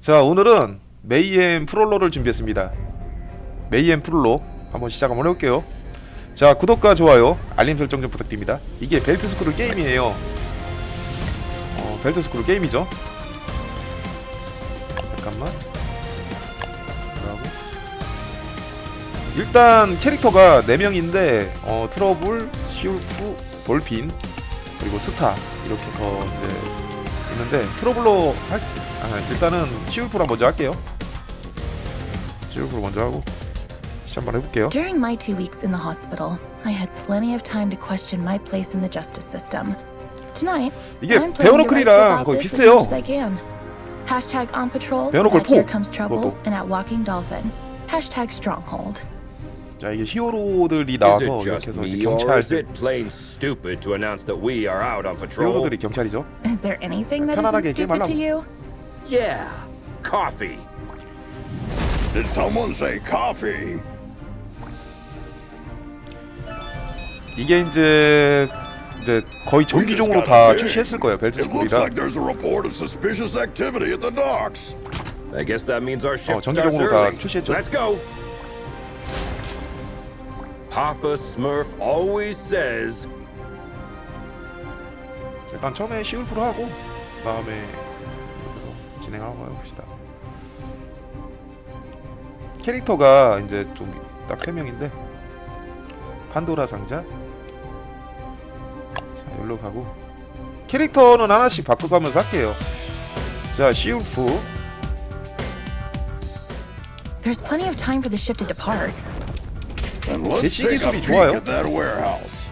자, 오늘은 메이앰 프롤러를 준비했습니다. 메이앰 프롤러 한번 시작 한번 해볼게요. 자, 구독과 좋아요, 알림 설정 좀 부탁드립니다. 이게 벨트스크롤 게임이에요. 벨트스크롤 게임이죠. 잠깐만. 일단 캐릭터가 4명인데 트러블, 시울프, 돌핀, 그리고 스타 이렇게 해서 이제 있는데 트러블로 일단은 시울프랑 먼저 할게요. 시울프로 먼저 하고 시작 한번 해볼게요. During my 2 weeks in the hospital, I had plenty of time to question my place in the justice system. Tonight, 이게 I'm planning to write 베어너클이랑 about 거의 this as 비슷해요. much as I can. Hashtag on patrol, 베어너클 at Here 포, Comes Trouble, 그것도. and at Walking Dolphin. Hashtag stronghold. 자, 이게 히어로들이 Is 나와서 it 이렇게 just 해서 이제 me, or 경찰 is it plain stupid to announce that we are out on patrol? 히어로들이 경찰이죠. Is there anything that 편안하게 isn't stupid to 게임하려고. you? Yeah, coffee. Did someone say coffee? 이게 이제 거의 정기종으로 다 출시했을 거예요. It looks 벨트스크롤이라. like there's a report of suspicious activity at the docks. I guess that means our shift starts 정기적으로 다 early. 출시했죠. Let's go. Papa Smurf always says. 일단 처음에 시울프로 하고 그다음에 이렇게 진행하고 해봅시다. 캐릭터가 이제 좀 딱 3명인데 판도라 상자. 자, 여기로 가고 캐릭터는 하나씩 바꿔가면서 할게요. 자, 시울프. There's plenty of time for the ship to depart. And let's 대시 take a 기술이 peek 좋아요. at that warehouse.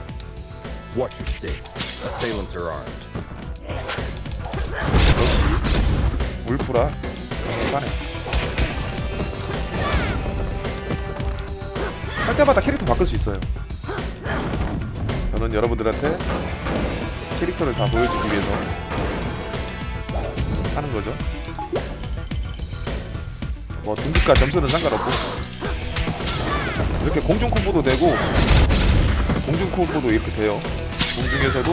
Watch your six. Assailants are armed. 울프라. 싸네. 할 때마다 캐릭터 바꿀 수 있어요. 저는 여러분들한테 캐릭터를 다 보여주기 위해서 하는 거죠. 뭐 등급과 점수는 상관없고 이렇게 공중 콤보도 되고 공중 콤보도 이렇게 돼요. 공중에서도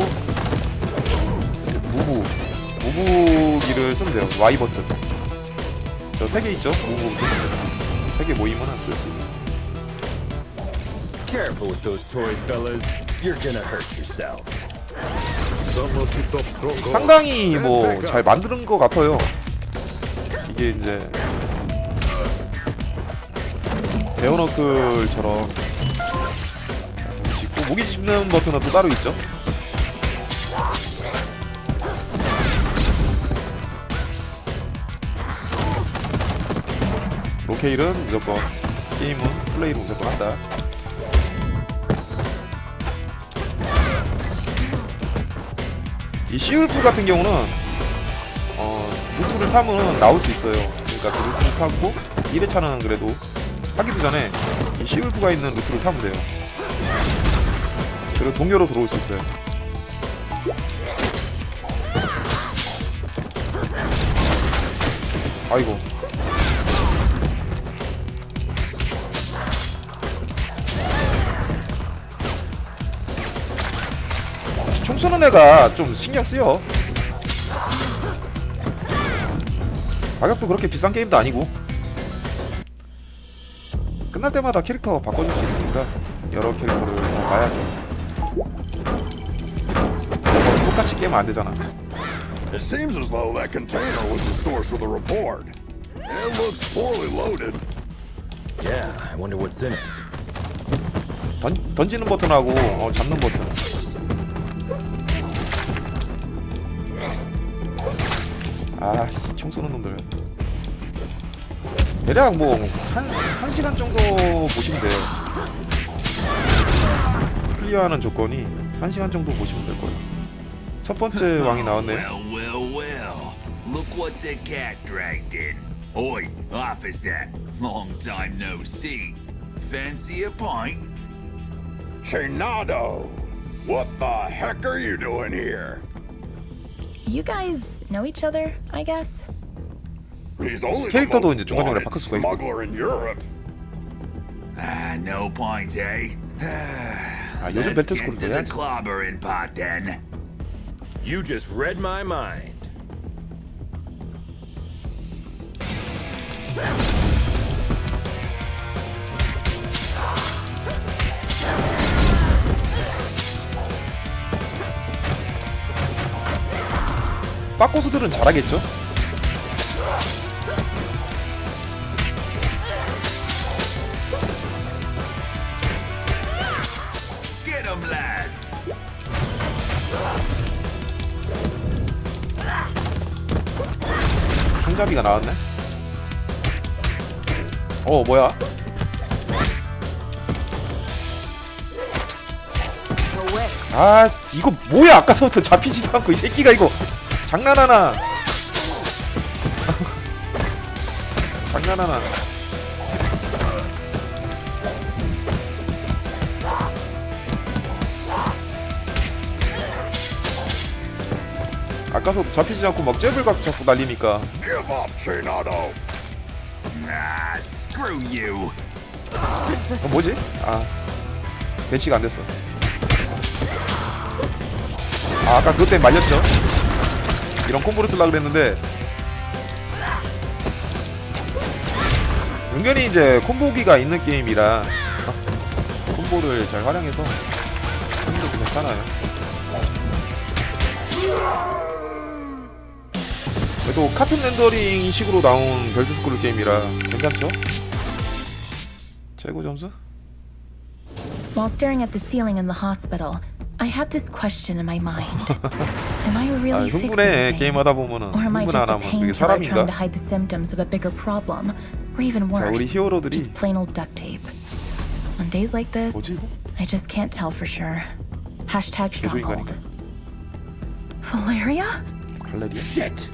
무브기를 쓰면 돼요. Y 버튼. 저 3개 있죠? 무브 3개 모이면 쓸 수 있어요. Careful with those toys, fellas. You're gonna hurt yourselves. 상당히 뭐 잘 만드는 것 같아요. 이게 이제 베어너클처럼 짚고 무기 짚는 버튼은 또 따로 있죠. 로케일은 무조건 게임은 플레이로 무조건 한다. 이 시울프 같은 경우는 루트를 타면 나올 수 있어요. 그러니까 그 루트를 타고 1회차는 그래도 하기도 전에 이 시울프가 있는 루트를 타면 돼요. 그리고 동료로 들어올 수 있어요. 아이고. 총 쏘는 애가 좀 신경 쓰여. 가격도 그렇게 비싼 게임도 아니고 끝날 때마다 캐릭터 바꿔줄 수 있으니까 여러 캐릭터를 다 봐야죠. 똑같이 게임 안 되잖아. It seems as though that container was the source of the report. It looks poorly loaded. Yeah, I wonder what's in it. 던지는 버튼하고 잡는 버튼. 총 쏘는 놈들. 대략 뭐 한 시간 정도 보시면 돼요. 클리어하는 조건이 1시간 정도 보시면 될 거예요. 첫 번째 왕이 나왔네요. Well. Look what the cat dragged in. Oi, officer. Long time no see. Fancy a pint? Chinado! What the heck are you doing here? You guys know each other, I guess? He's only the 캐릭터도 most 이제 중간중간에 wanted 바꿀 수가 있고. smuggler in Europe. No pint, eh? 요즘 Let's 벨트스크롤 get to the 돼야지. clobbering pot then. You just read my mind. 빠꼬스들은 잘하겠죠? Get 'em, lads. 손잡이가 나왔네. 뭐야? 아, 이거 뭐야? 아까서부터 잡히지도 않고 이 새끼가 이거 장난하나? 장난하나? 아까서부터 잡히지 않고 막 잽을 갖고 자꾸 날리니까. Give up, Chinado. Ah, screw you. 뭐지? 아, 배치가 안 됐어. 아까 그것 때문에 말렸죠? 이런 콤보를 쓰려고 그랬는데 은근히 이제 콤보기가 있는 게임이라 콤보를 잘 활용해서 힘도 괜찮아요. 그래도 카툰 렌더링 식으로 나온 벨트스크롤 게임이라 괜찮죠? 최고 점수? While staring at the ceiling in the hospital, I had this question in my mind. Am I really fixing 흥분해. things? 게임하다 보면은 Or am I 흥분 just 안 a 하면 그게 painkiller trying 사람인가? to hide the symptoms of a bigger problem? Or even 자, 우리 worse, 히어로들이 just plain old duct tape. On days like this, 뭐지 이거? I just can't tell for sure. Hashtag stronghold. 개조인간인가? Valeria? 발레리아? Shit!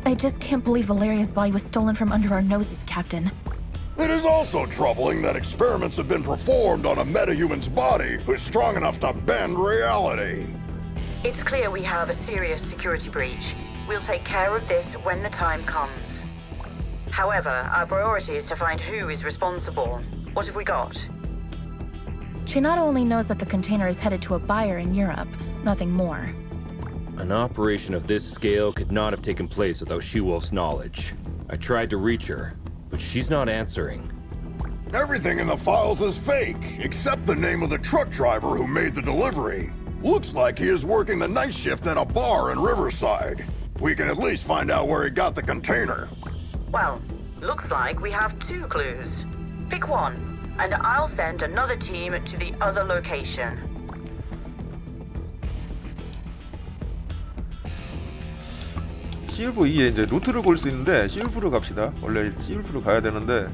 I just can't believe Valeria's body was stolen from under our noses, Captain. It is also troubling that experiments have been performed on a metahuman's body who's strong enough to bend reality. It's clear we have a serious security breach. We'll take care of this when the time comes. However, our priority is to find who is responsible. What have we got? Chinado only knows that the container is headed to a buyer in Europe, nothing more. An operation of this scale could not have taken place without She-Wolf's knowledge. I tried to reach her, but she's not answering. Everything in the files is fake, except the name of the truck driver who made the delivery. Looks like he is working the night shift at a bar in Riverside. We can at least find out where he got the container. Well, looks like we have 2 clues. Pick one, and I'll send another team to the other location. CLV 이게 이제 루트를 볼 수 있는데 CLV를 갑시다. 원래 CLV를 가야 되는데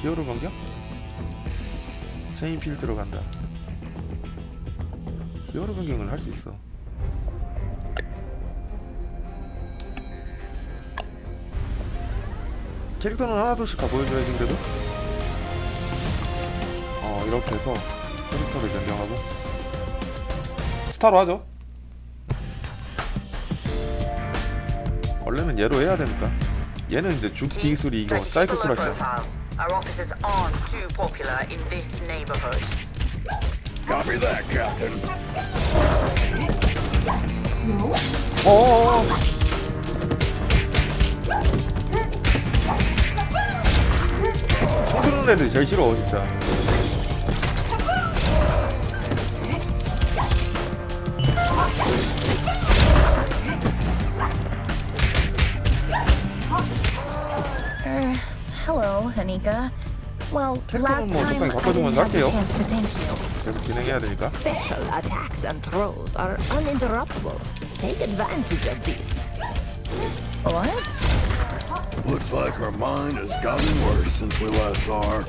히어로 변경? 체인 필드로 간다. 히어로 변경을 할 수 있어. 캐릭터는 하나둘씩 다 보여줘야지. 그래도 이렇게 해서 캐릭터를 변경하고 스타로 하죠. 원래는 얘로 해야 되니까. 얘는 이제 주 기술이 이거 Try to keep a 사이클 low 크러시야. profile. Our officers aren't too popular in this neighborhood. Copy that, Captain. 어어어. 총 드는 애들이 제일 싫어 진짜. Hello, Hanika. Well, last 캐릭터는 뭐 time 적당히 I didn't 바꿔주면서 have the 할게요. chance to thank you. 계속 진행해야 되니까. Special attacks and throws are uninterruptible. Take advantage of this. What? Looks like her mind has gotten worse since we last saw her.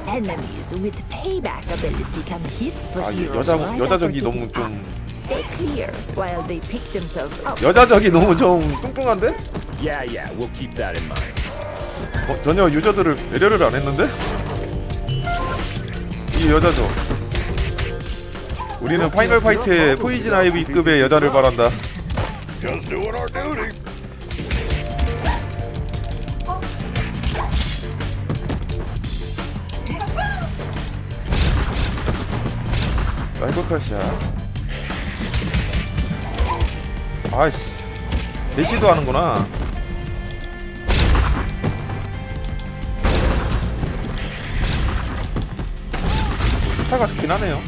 Enemies with payback ability can hit the 아, heroes right 여자적이 after 너무 좀 Stay clear while they pick themselves up. 여자적이 너무 좀 뚱뚱한데? Yeah, we'll keep that in mind. 전혀 유저들을 배려를 안 했는데? 이 여자죠. 우리는 파이널 파이트의 포이즌 아이비급의 여자를 바란다. Just doing our duty. 사이버 크래시야. 아이씨, 대시도 하는구나. 스타가 좋긴 하네요.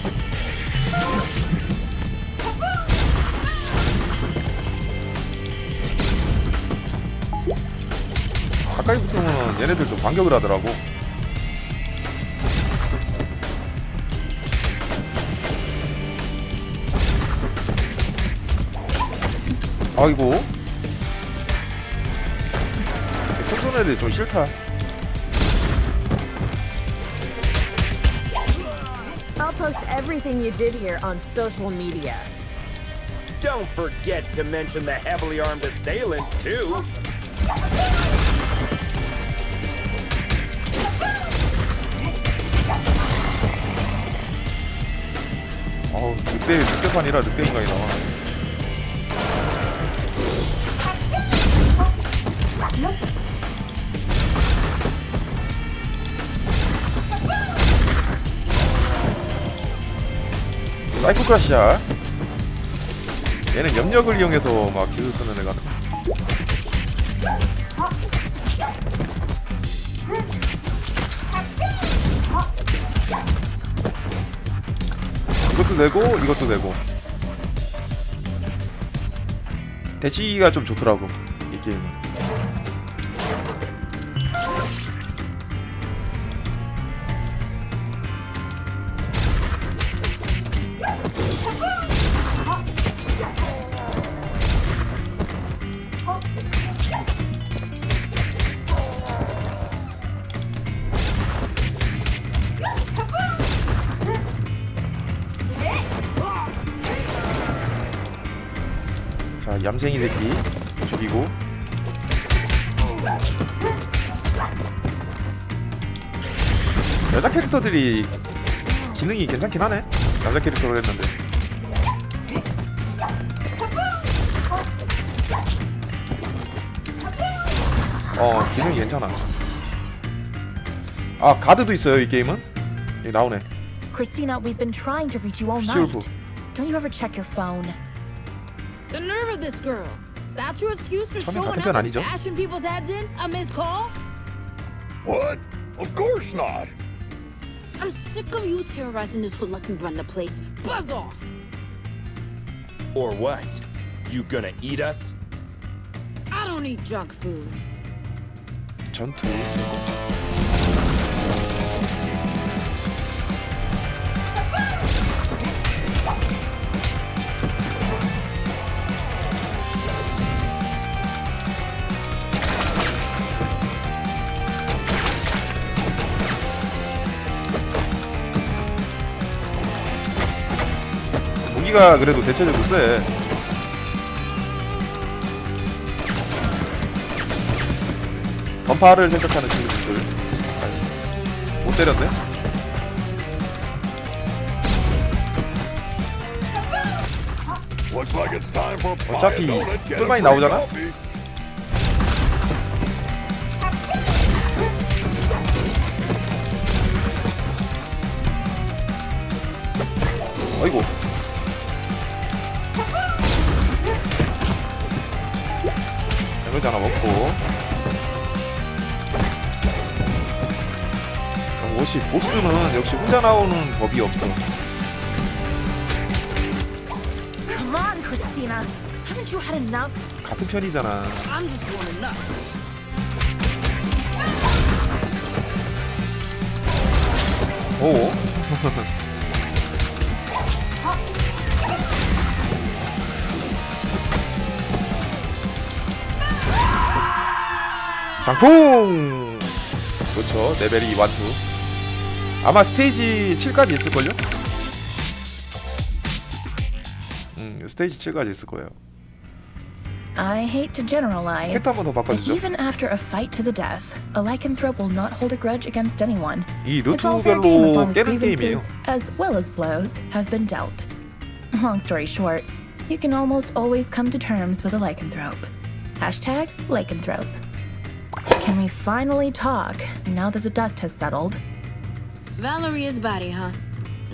가까이 붙으면 얘네들도 반격을 하더라고. 아이고, 총 쏘는 애들 좀 싫다. I'll post everything you did here on social media. Don't forget to mention the heavily armed assailants, too. 어우, 늑대판이라 늑대 인간이 나와. 사이코 크라시야. 얘는 염력을 이용해서 막 기술 쓰는 애가. 이것도 되고 이것도 되고. 대시기가 좀 좋더라고 이 게임은. 자, 얌생이 새끼 죽이고. 여자 캐릭터들이 기능이 괜찮긴 하네. 남자 캐릭터로 했는데. 기능이 괜찮아. 아, 가드도 있어요 이 게임은. 여기 나오네. Christina, we've been trying to reach you all Sure. night. Don't you ever check your phone? The nerve of this girl. That's your excuse for 처음엔 showing 같은 편 up and 아니죠? bashing people's heads in? A missed call? What? Of course not. I'm sick of you terrorizing this hood like you run the place. Buzz off! Or what? You gonna eat us? I don't eat junk food. 전투. 무기가 그래도 대체적으로 세. 던파를 생각하는 친구들. 아니, 못 때렸네. Looks like it's time for 어차피 buy a donut, get a 꿀만이 free 나오잖아? coffee. 어이구. 에너지 하나 먹고. 50. 보스는 역시 혼자 나오는 법이 없어. Come on, Christina. Haven't you had enough? 같은 편이잖아. I'm just warming up. 오. 장풍! 그렇죠. 레벨이 1, 2. 아마 스테이지 7까지 있을걸요? 스테이지 7까지 있을 거예요. I hate to generalize, 캐릭터 한 번 더 but 바꿔주죠. even after a fight to the death, a lycanthrope will not hold a grudge against anyone. 이 It's all fair game as long 루트별로 as 깨는 게임이에요. grievances, as well as blows, have been dealt. Long story short, you can almost always come to terms with a lycanthrope. Hashtag lycanthrope. Can we finally talk now that the dust has settled? Valeria's body, huh?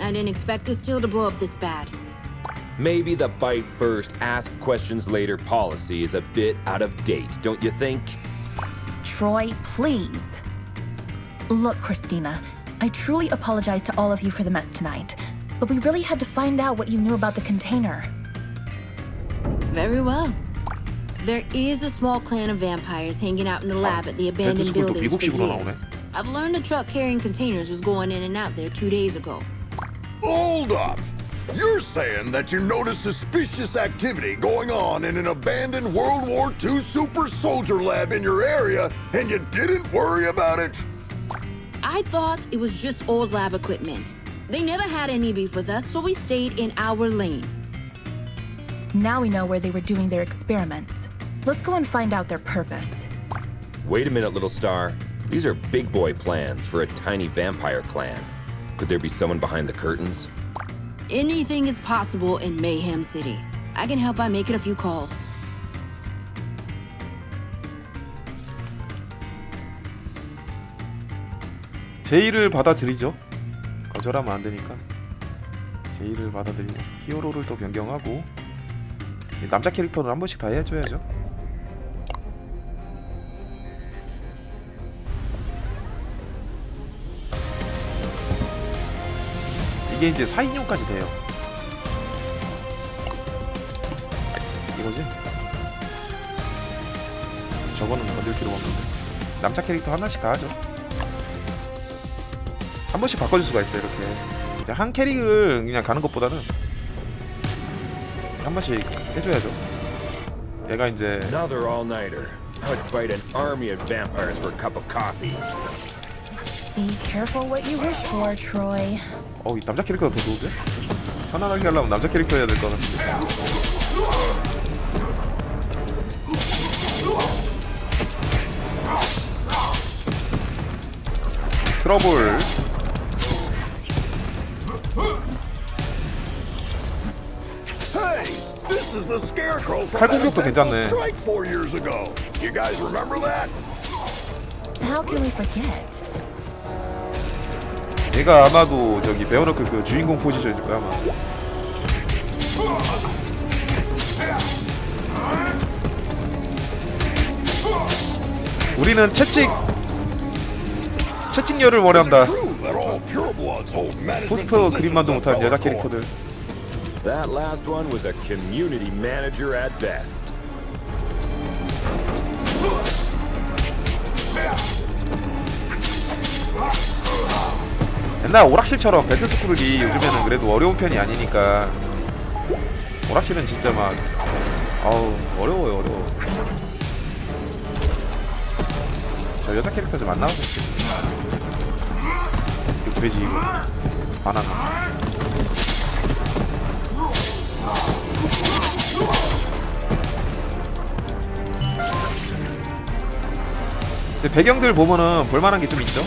I didn't expect this deal to blow up this bad. Maybe the bite first, ask questions later policy is a bit out of date, don't you think? Troy, please. Look, Christina, I truly apologize to all of you for the mess tonight, but we really had to find out what you knew about the container. Very well. There is a small clan of vampires hanging out in the lab at the abandoned 벨트스크롤도 buildings for 미국식으로 나오네. years. I've learned a truck carrying containers was going in and out there 2 days ago. Hold up! You're saying that you noticed suspicious activity going on in an abandoned World War II super soldier lab in your area, and you didn't worry about it? I thought it was just old lab equipment. They never had any beef with us, so we stayed in our lane. Now we know where they were doing their experiments. Let's go and find out their purpose. Wait a minute, little star. These are big boy plans for a tiny vampire clan. Could there be someone behind the curtains? Anything is possible in Mayhem City. I can help by making a few calls. 제의를 받아들이죠. 거절하면 안 되니까 제의를 받아들이고 히어로를 또 변경하고 남자 캐릭터는 한 번씩 다 해줘야죠. 이게 이제 4인용까지 돼요. 이거지? 저거는 건들 필요가 없는데 남자 캐릭터 하나씩 다 하죠. 한 번씩 바꿔줄 수가 있어요. 이렇게 이제 한 캐릭을 그냥 가는 것보다는 한 번씩 해줘야죠. 얘가 이제 Another all-nighter. I would fight an army of vampires for a cup of coffee. Be careful what you wish for, Troy. 이 남자 캐릭터가 더 좋은데? 편안하게 하려면 남자 캐릭터 해야 될 것 같은데. 트러블. Hey, this is the Scarecrow from 칼 that 공격도 eventful 괜찮네. strike 4 years ago. You guys remember that? How can we forget? 얘가 아마도 저기 베어너클 그 주인공 포지션일 거야 아마. 우리는 채찍녀를 원한다. True that all purebloods hold management 포스터 그림만도 positions 못하는 at 여자 Bellator. 캐릭터들. That last one was a community manager at best. 옛날 오락실처럼 벨트스크롤이 요즘에는 그래도 어려운 편이 아니니까 오락실은 진짜 막 어려워요. 저 여자 캐릭터 좀 안 나왔었어요. 이거 돼지 이거 바나나. 근데 배경들 보면은 볼만한 게 좀 있죠.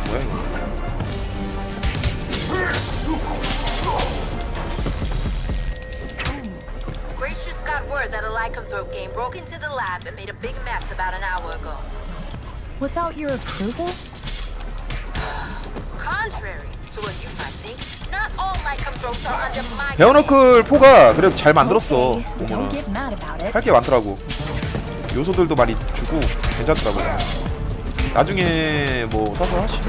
뭐야 이거? Grace just got word that a lycanthrope game broke into the lab and made a big mess about an hour ago. Without your approval? Contrary to what you might think, not all lycanthropes are under my 베어너클 4가 그래도 잘 만들었어. Okay, don't 보면은 get mad about it. 할 게 많더라고. 요소들도 많이 주고 괜찮더라고. 나중에 뭐 사서 하시고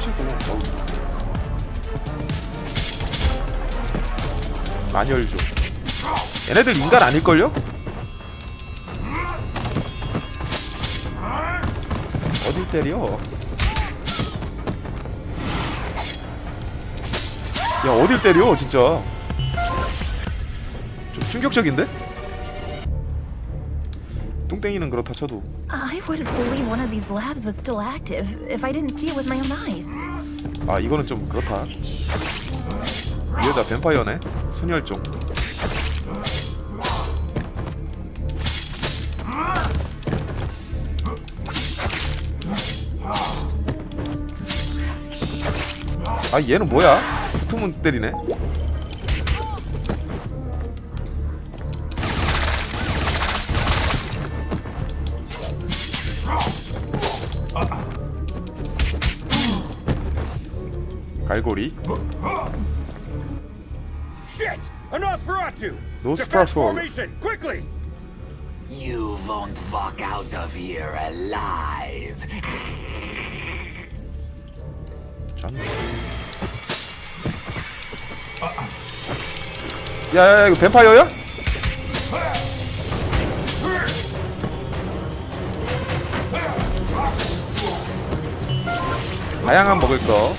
많이 열죠. 얘네들 인간 아닐걸요? 어딜 때려? 야 어딜 때려 진짜. 좀 충격적인데? 뚱땡이는 그렇다 쳐도 I wouldn't believe one of these labs was still active if I didn't see it with my own eyes. 이거는 좀 그렇다. 이 여자 뱀파이어네. 순혈종. 얘는 뭐야? 붙으면 때리네. 갈고리. Shit! A Nosferatu! Nosferatu. Defense formation, quickly! You won't walk out of here alive. 짠. 야야야 이거 뱀파이어야? 다양한 먹을 거.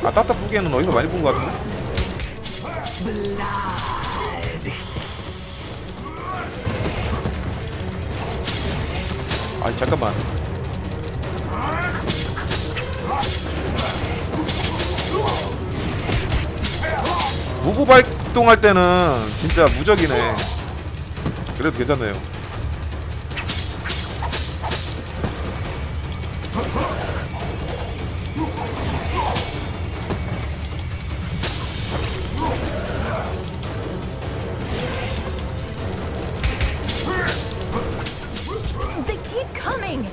아 따따쁘게는 어디서 많이 본 것 같은데? 아니 잠깐만. 무브 발동할 때는 진짜 무적이네. 그래도 괜찮네요. They keep coming!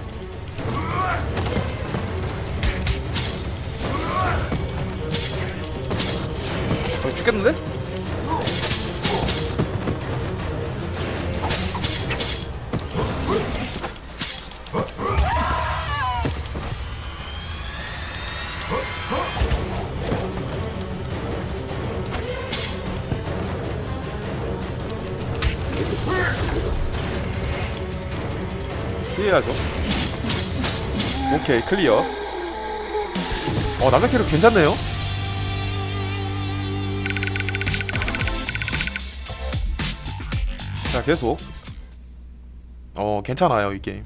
죽겠는데? 피해야죠. 오케이 클리어. 남자 캐릭터 괜찮네요. 자 계속 괜찮아요 이 게임.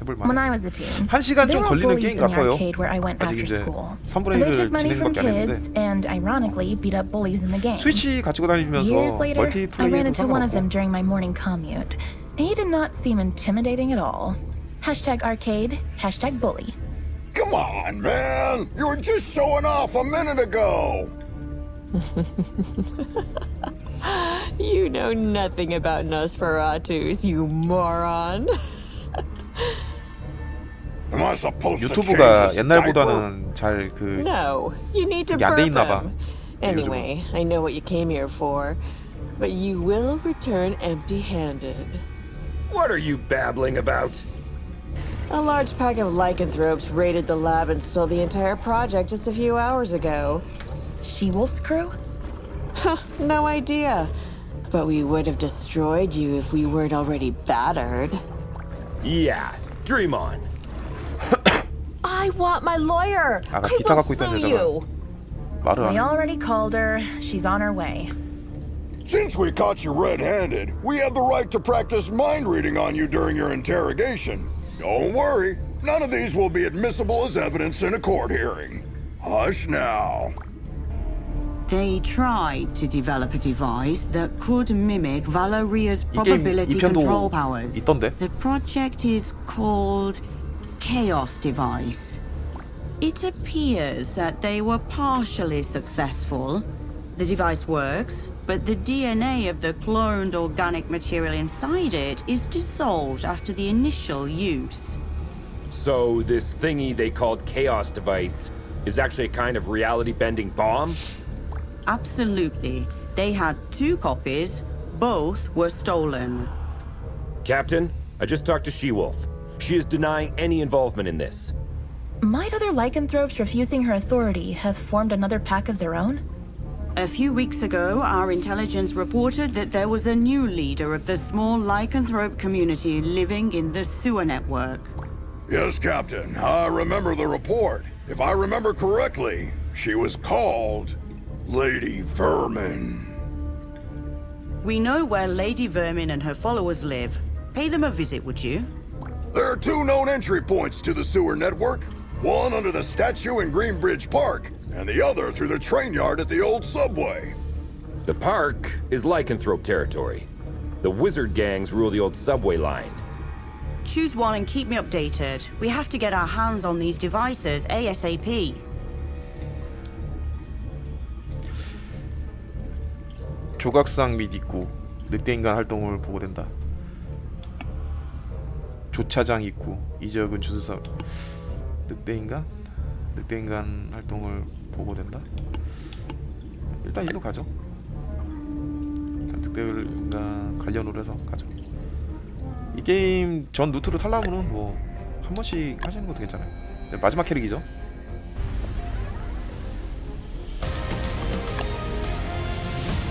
해볼만. When I was a teen, 1시간 there 좀 were 걸리는 bullies 게임 in the 같아요. arcade where I went 아직 after 이제 school. 3분의 They 1을 took money from 진행밖에 안 kids 했는데 and ironically beat up bullies in the game. 스위치 가지고 다니면서 Years later, I ran 멀티플레이도 into one of them 상관없고. during my morning commute. He did not seem intimidating at all. Hashtag arcade, hashtag bully. Come on, man! You were just showing off a minute ago! You know nothing about Nosferatus, you moron. Am I supposed to change 유튜브가 this diaper? 옛날보다는 잘 No, you need to 이게 안 돼 burp 있나 봐. him. Anyway, I know what you came here for, but you will return empty-handed. What are you babbling about? A large pack of lycanthropes raided the lab and stole the entire project just a few hours ago. She-Wolf's crew? No idea. But we would have destroyed you if we weren't already battered. Yeah, dream on. I want my lawyer. 아까 I 기타 will 갖고 있던 sue 여자가 you. 말을 We 안 해. already called her. She's on her way. Since we caught you red-handed, we have the right to practice mind reading on you during your interrogation. Don't worry, none of these will be admissible as evidence in a court hearing. Hush now. They tried to develop a device that could mimic Valeria's 이 게임 probability 2편도 control powers. 있던데? The project is called Chaos Device. It appears that they were partially successful. The device works, but the DNA of the cloned organic material inside it is dissolved after the initial use. So this thingy they called Chaos Device is actually a kind of reality-bending bomb? Absolutely. They had 2 copies. Both were stolen. Captain, I just talked to She-Wolf. She is denying any involvement in this. Might other lycanthropes refusing her authority have formed another pack of their own? A few weeks ago, our intelligence reported that there was a new leader of the small lycanthrope community living in the sewer network. Yes, Captain, I remember the report. If I remember correctly, she was called Lady Vermin. We know where Lady Vermin and her followers live. Pay them a visit, would you? There are 2 known entry points to the sewer network. One under the statue in Greenbridge Park, and the other through the train yard at the old subway. The park is lycanthrope territory. The wizard gangs rule the old subway line. Choose one and keep me updated. We have to get our hands on these devices ASAP. 조각상 및 입구 늑대인간 활동을 보고된다. 조차장 입구 이 지역은 주수사 늑대인간 활동을 보고된다. 일단 이리로 가죠. 자, 적들과 관련으로 해서 가죠. 이 게임 전 루트를 타려면은 뭐 한 번씩 하시는 것도 괜찮아요. 마지막 캐릭이죠.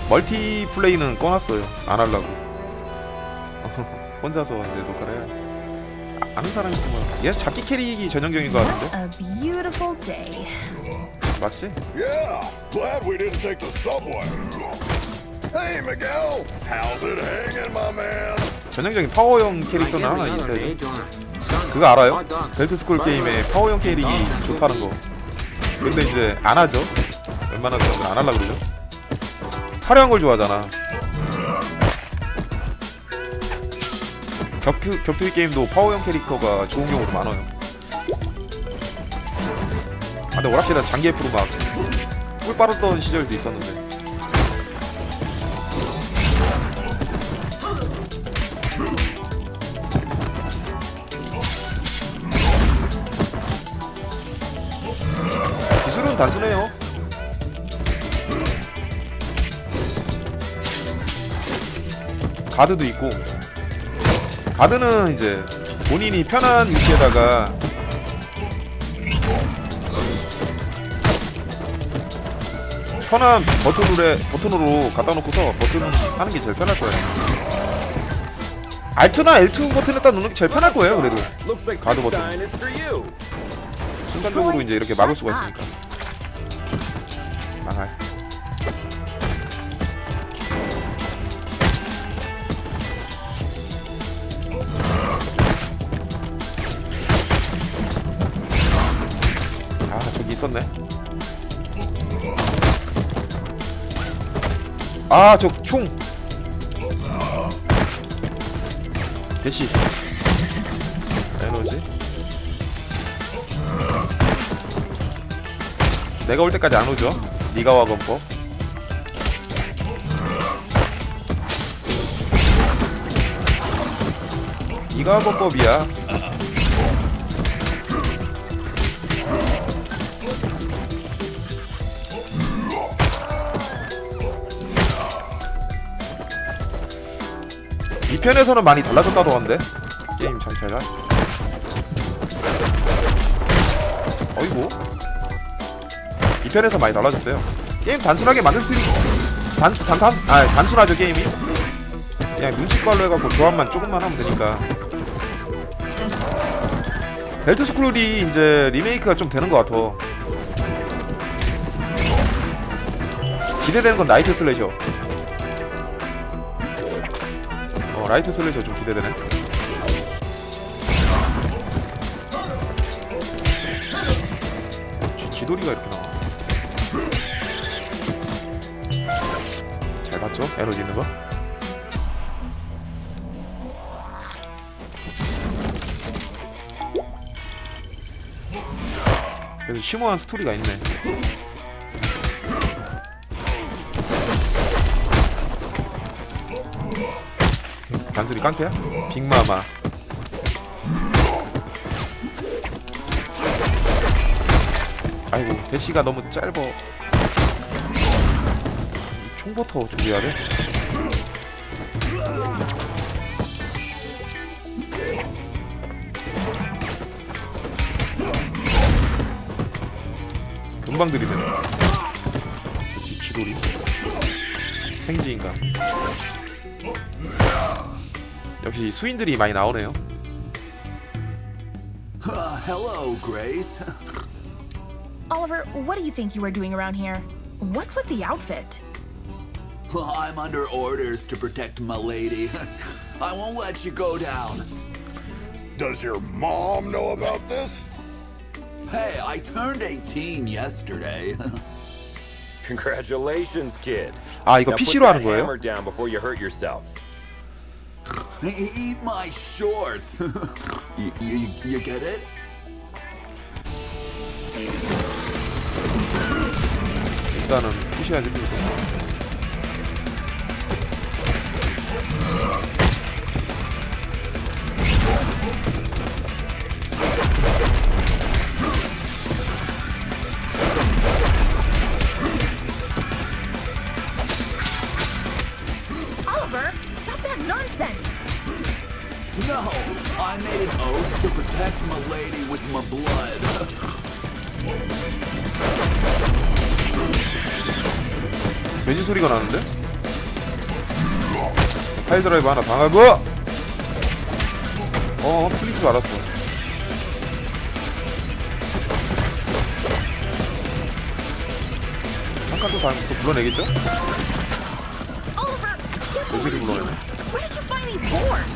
멀티플레이는 꺼놨어요. 안 하려고. 혼자서 이제 녹화를 해요. 아는 사람이 있으면 얘 잡기 캐릭이 전형적인 것 같은데? A beautiful day. 맞지? Yeah, glad we didn't take the subway. Hey, Miguel. How's it hanging, my man? 전형적인 파워형 캐릭터는 하나 있어요. 그거 알아요? 벨트스크롤 게임에 파워형 캐릭이 좋다는 거. 근데 이제 안 하죠. 웬만한 사람은 안 하려고 그러죠. 화려한 걸 좋아하잖아. 격투기 게임도 파워형 캐릭터가 좋은 경우도 많아요. 아, 근데 오락실에서 장기 F로 막 꿀 빨았던 시절도 있었는데. 기술은 단순해요. 가드도 있고, 가드는 이제 본인이 편한 위치에다가 편한 버튼으로 갖다 놓고서 버튼을 하는 게 제일 편할 거예요. Alt나 L2 버튼에다 놓는 게 제일 편할 거예요. 그래도 가드 버튼 순간적으로 이제 이렇게 막을 수가 있으니까. 망할. 아, 저기 있었네. 아, 저 총. 대시. 에너지. 내가 올 때까지 안 오죠? 니가 와 건법. 니가 와 건법이야. 이 편에서는 많이 달라졌다고 하는데 게임 전체가. 어이구. 이 편에서 많이 달라졌대요. 게임 단순하게 만들 수 있는 단순하죠 게임이. 그냥 눈치빨로 해갖고 조합만 조금만 하면 되니까. 벨트스크롤이 이제 리메이크가 좀 되는 것 같아. 기대되는 건 나이트 슬래셔. 라이트 슬래셔 좀 기대되네. 쥐돌이가 이렇게 나와. 잘 봤죠? 에너지 있는 거. 그래서 심오한 스토리가 있네. 단순히 깡패야? 빅마마. 아이고, 대시가 너무 짧어. 총부터 준비해야 돼. 금방 들이대네. 그렇지, 쥐돌이. 생지인간. 역시 수인들이 많이 나오네요. Hello, Grace. Oliver, what do you think you are doing around here? What's with the outfit? I'm under orders to protect my lady. I won't let you go down. Does your mom know about this? Hey, I turned 18 yesterday. Congratulations, kid. 아, 이거 Now put PC로 하는 that 거예요? hammer down before you hurt yourself. Eat my shorts. You get it? 일단은 푸시해야지. an oath to protect my lady with my blood. 돼지 소리가 나는데? 파일 드라이브 하나 당하고! 풀릴 줄 알았어. 잠깐 또 불러내겠죠? Oliver, I can't 돼지를 believe you. 불러내네. Where did you find these boars?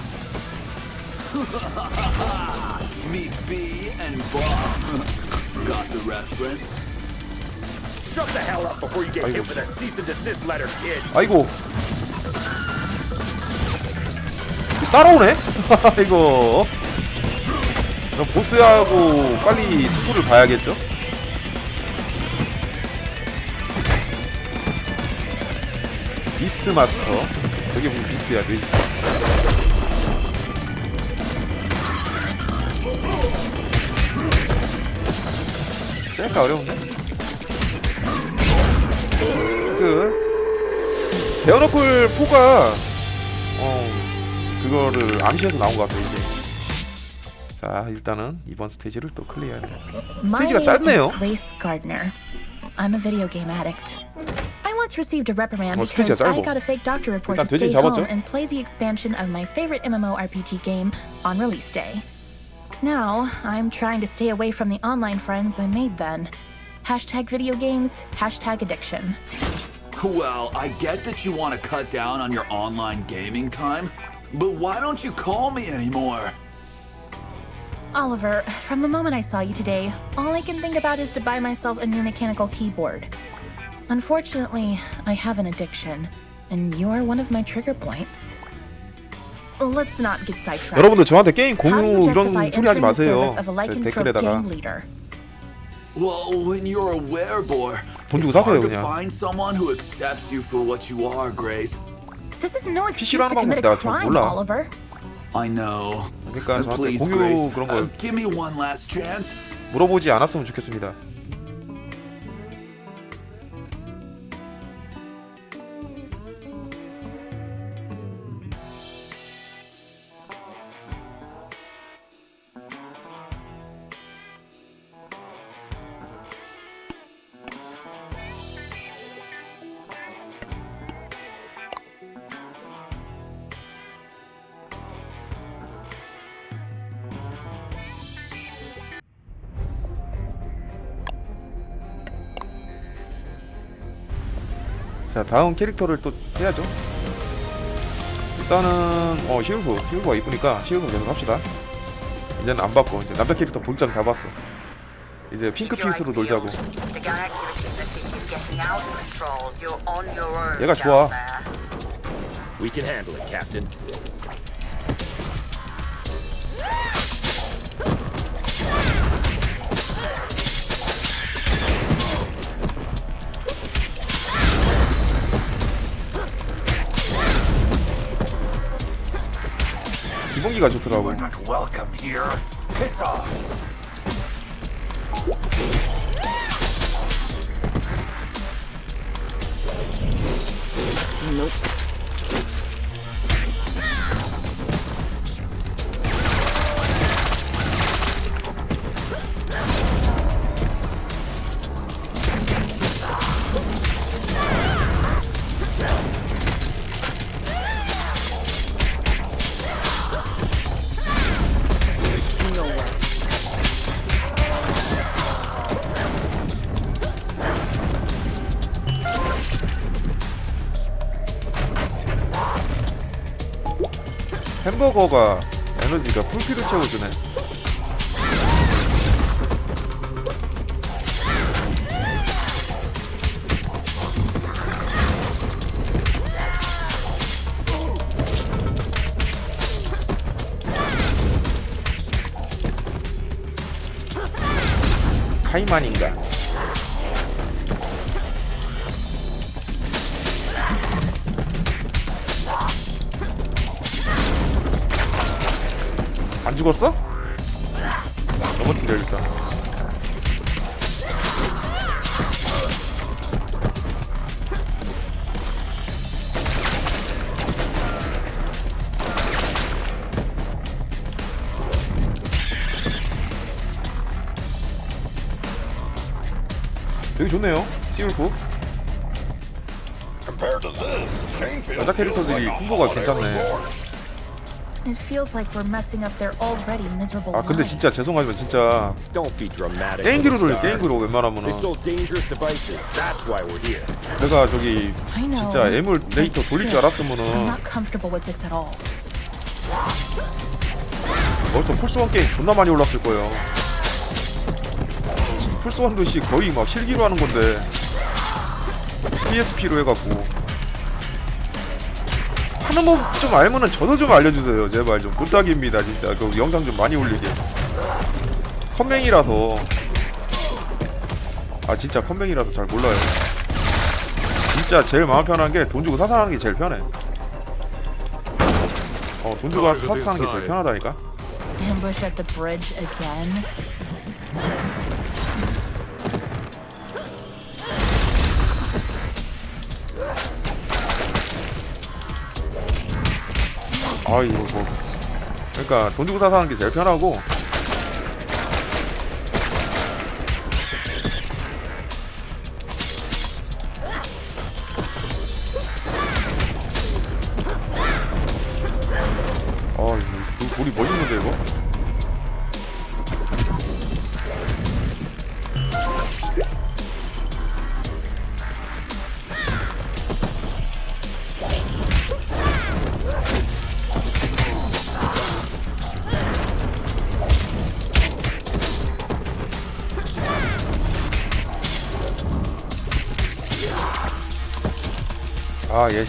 Meet B and Bob. Got the reference? Shut the hell up before you get 아이고. hit with a cease and desist letter, kid. 아이고. 따라오네? 이거. 그럼 보스하고 빨리 승부를 봐야겠죠? 비스트 마스터. 저게 무슨 비스트야, 돼지. 약간 어려운데? 베어너클 4가 그거를 암시해서 나온 것 같아 이제. 자, 일단은 이번 스테이지를 또 클리어해야 돼. My 스테이지가 name 짧네요. is Grace Gardner. I'm a video game addict. I once received a reprimand 스테이지가 because I 짧어. got a fake doctor report 일단 to stay 돼지 home 잡았죠? and play the expansion of my favorite MMORPG game on release day. Now, I'm trying to stay away from the online friends I made then. Hashtag video games, hashtag addiction. Well, I get that you want to cut down on your online gaming time, but why don't you call me anymore? Oliver, from the moment I saw you today, all I can think about is to buy myself a new mechanical keyboard. Unfortunately, I have an addiction, and you're one of my trigger points. Let's not get sidetracked. 여러분들 저한테 게임 How do you 공유 이런 justify 소리 하지 entering the 마세요. service of a 제 lycanthrope 댓글에다가 gang leader? Well, when you're a werebore, 돈 주고 it's 사세요, hard to 그냥. find someone who accepts you for what you are, Grace. This is no excuse PC로 to 하는 방법 commit a 내가 잘 crime, 몰라. Oliver. I know. 그러니까 저한테 Please, 공유 Grace, 그런 거 give me one last chance. 물어보지 않았으면 좋겠습니다. 자, 다음 캐릭터를 또 해야죠. 일단은 시울프가 이쁘니까 시울프 계속 합시다. 이제는 안 바꿔. 이제 남자 캐릭터 볼장 다 봤어. 이제 핑크피스로 놀자고. The gang activity in the city is getting out of control. You're on your own 얘가 down 좋아. there. We can handle it, Captain. 기본기가 좋더라고. not welcome here. Piss off. 햄버거가 에너지가 풀피를 채워주네. 카이만인가? 안 죽었어? 넘어뜨려야겠다. 되게 좋네요. 시울프 Compared to this, Chainfield 여자 feels 캐릭터들이 like a 풍부가 holiday 괜찮네. resort. It feels like we're messing up their already miserable 아 근데 lives. 진짜 죄송하지만 진짜 Don't be dramatic. 게임기로 돌려. little star. 게임기로 They 웬만하면은 stole dangerous devices. That's why we're here. 내가 저기 I know. 진짜 에뮬레이터 돌릴 줄 I'm 알았으면은 not comfortable with this at all. 벌써 플스1 게임 존나 많이 올랐을 거예요. 플스1도 씨 거의 막 실기로 하는 건데 PSP로 해갖고 하는 법 좀 알면은 저도 좀 알려주세요. 제발 좀 부탁입니다. 진짜 그 영상 좀 많이 올리게. 컴맹이라서 아 진짜 컴맹이라서 잘 몰라요. 진짜 제일 마음 편한 게 돈 주고 사서 하는 게 제일 편해. 돈 주고 사서 하는 게 제일 편하다니까. Ambush at the bridge again? 아 이거 뭐 그러니까 돈 주고 사서 하는 게 제일 편하고 이거 돌이 멋있는데 이거? 아, 예.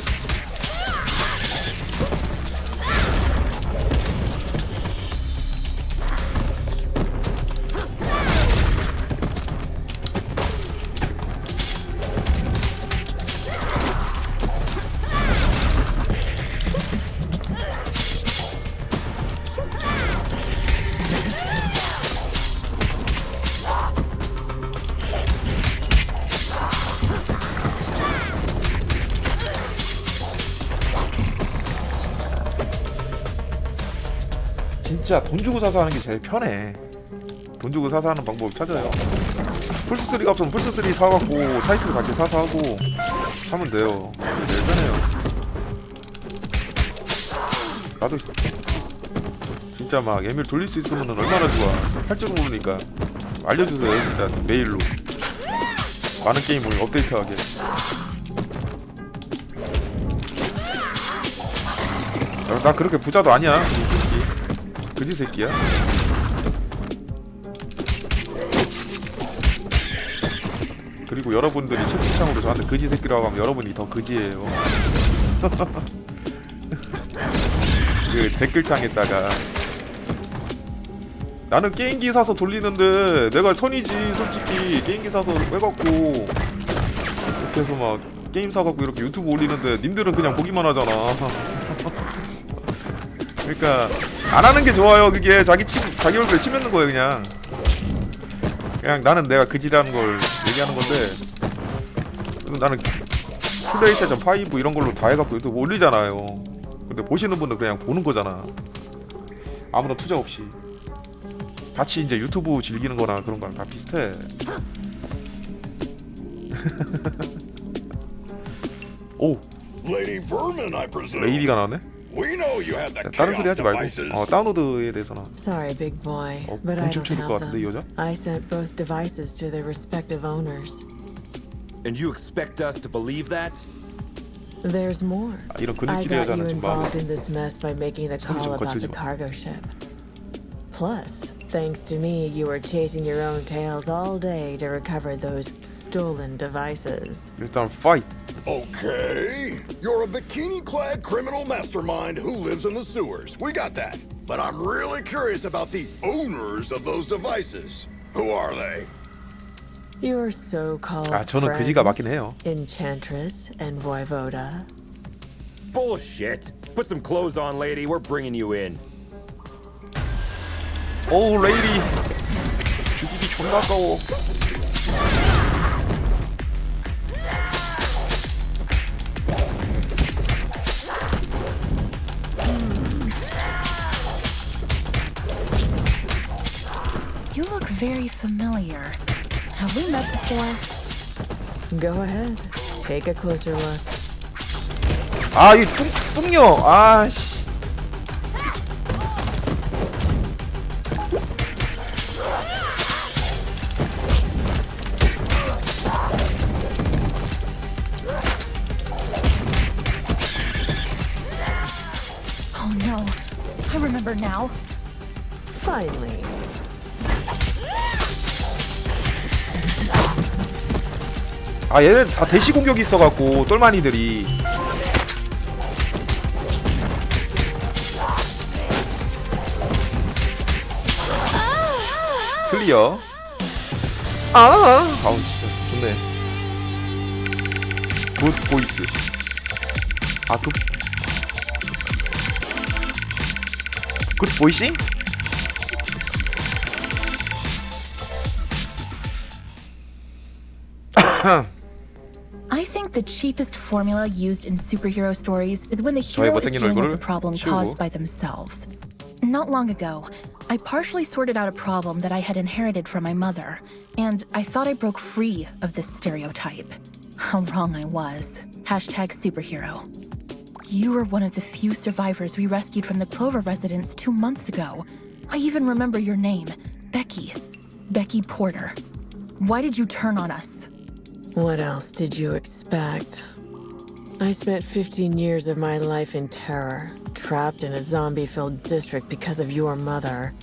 진짜 돈 주고 사서 하는 게 제일 편해. 돈 주고 사서 하는 방법을 찾아요. 플스3가 없으면 플스3 사갖고 타이틀 같이 사서 하고 하면 돼요. 그게 제일 편해요. 나도 진짜 막 에밀 돌릴 수 있으면 얼마나 좋아. 할 줄 모르니까 알려주세요. 진짜 메일로 많은 게임을 업데이트하게. 나 그렇게 부자도 아니야. 그지 새끼야. 그리고 여러분들이 채팅창으로 저한테 그지 새끼라고 하면 여러분이 더 그지예요. 그 댓글창에다가 나는 게임기 사서 돌리는데 내가 손이지 솔직히. 게임기 사서 빼갖고 이렇게 해서 막 게임 사갖고 이렇게 유튜브 올리는데 님들은 그냥 보기만 하잖아. 그러니까 안 하는 게 좋아요. 그게 자기 얼굴에 침 뱉는 거예요. 그냥 나는 내가 그지라는 걸 얘기하는 건데, 나는 플레이스테이션 5 이런 걸로 다 해갖고 유튜브 올리잖아요. 근데 보시는 분들 그냥 보는 거잖아. 아무런 투자 없이. 같이 이제 유튜브 즐기는 거나 그런 거랑 다 비슷해. 오, Lady Vermin, I presume. 레이디가 나왔네. We know you had the 다른 소리 chaos 하지 말고 devices. 다운로드에 대해서는 Sorry, big boy, but I don't 공춤 것 have 같은데 이 them. 여자? I sent both devices to their respective owners. And you expect us to believe that? There's more. 이런 I 근육질의 got you 여자는 좀 involved 마음에. in this mess by making the 좀 call about 거칠지 the 마. cargo ship. Plus, thanks to me, you were chasing your own tails all day to recover those stolen devices. 일단 fight. Okay. You're a bikini-clad criminal mastermind who lives in the sewers. We got that. But I'm really curious about the owners of those devices. Who are they? Your so-called 아, 저는 그지가 맞긴 해요. Enchantress and Voivoda. Bullshit. Put some clothes on, lady. We're bringing you in. 오, 레이디. 죽이기 존나 아까워. You look very familiar. Have we met before? Go ahead. Take a closer look. 아, 이 뚱녀. 아, 씨. Oh no. I remember now. Finally. 아, 얘는 다 대시 공격이 있어갖고 똘마니들이. 클리어. 아우 진짜 좋네. 굿 보이스. 아, 굿 보이싱? I think the cheapest formula used in superhero stories is when the hero is dealing with a problem caused by themselves. Not long ago, I partially sorted out a problem that I had inherited from my mother, and I thought I broke free of this stereotype. How wrong I was. #superhero. You were one of the few survivors we rescued from the Clover residence 2 months ago. I even remember your name, Becky. Becky Porter. Why did you turn on us? What else did you expect? I spent 15 years of my life in terror, trapped in a zombie-filled district because of your mother.